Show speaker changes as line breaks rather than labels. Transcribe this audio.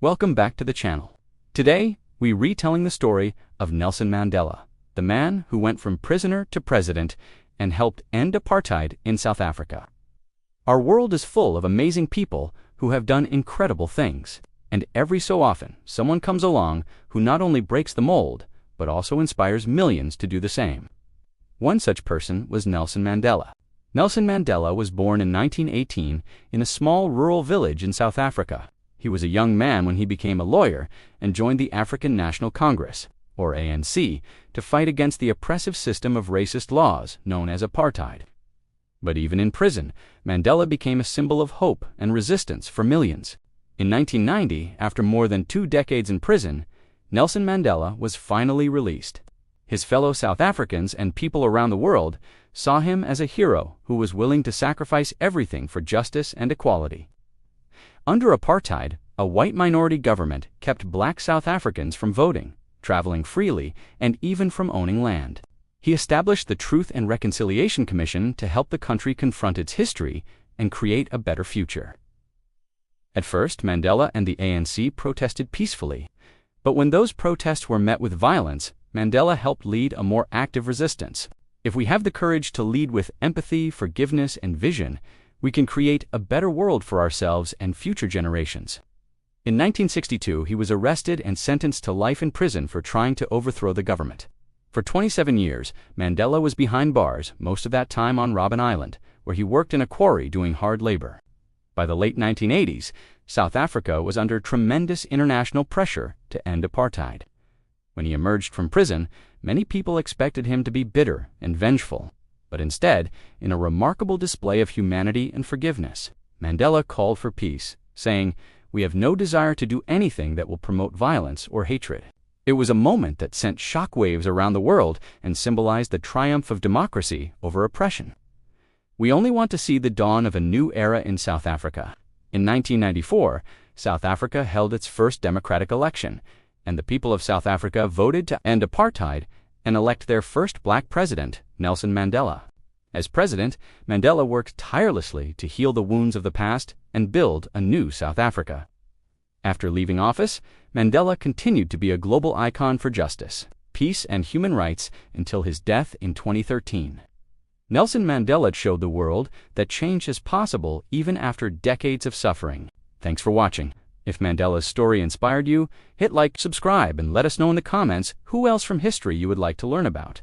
Welcome back to the channel. Today, we're retelling the story of Nelson Mandela, the man who went from prisoner to president and helped end apartheid in South Africa. Our world is full of amazing people who have done incredible things, and every so often, someone comes along who not only breaks the mold, but also inspires millions to do the same. One such person was Nelson Mandela. Nelson Mandela was born in 1918 in a small rural village in South Africa. He was a young man when he became a lawyer and joined the African National Congress, or ANC, to fight against the oppressive system of racist laws known as apartheid. But even in prison, Mandela became a symbol of hope and resistance for millions. In 1990, after more than 2 decades in prison, Nelson Mandela was finally released. His fellow South Africans and people around the world saw him as a hero who was willing to sacrifice everything for justice and equality. Under apartheid, a white minority government kept black South Africans from voting, traveling freely, and even from owning land. He established the Truth and Reconciliation Commission to help the country confront its history and create a better future. At first, Mandela and the ANC protested peacefully, but when those protests were met with violence, Mandela helped lead a more active resistance. If we have the courage to lead with empathy, forgiveness, and vision, we can create a better world for ourselves and future generations. In 1962, he was arrested and sentenced to life in prison for trying to overthrow the government. For 27 years, Mandela was behind bars, most of that time on Robben Island, where he worked in a quarry doing hard labor. By the late 1980s, South Africa was under tremendous international pressure to end apartheid. When he emerged from prison, many people expected him to be bitter and vengeful. But instead, in a remarkable display of humanity and forgiveness, Mandela called for peace, saying, "We have no desire to do anything that will promote violence or hatred." It was a moment that sent shockwaves around the world and symbolized the triumph of democracy over oppression. We only want to see the dawn of a new era in South Africa. In 1994, South Africa held its first democratic election, and the people of South Africa voted to end apartheid and elect their first black president, Nelson Mandela. As president, Mandela worked tirelessly to heal the wounds of the past and build a new South Africa. After leaving office, Mandela continued to be a global icon for justice, peace, and human rights until his death in 2013. Nelson Mandela showed the world that change is possible even after decades of suffering. Thanks for watching. If Mandela's story inspired you, hit like, subscribe, and let us know in the comments who else from history you would like to learn about.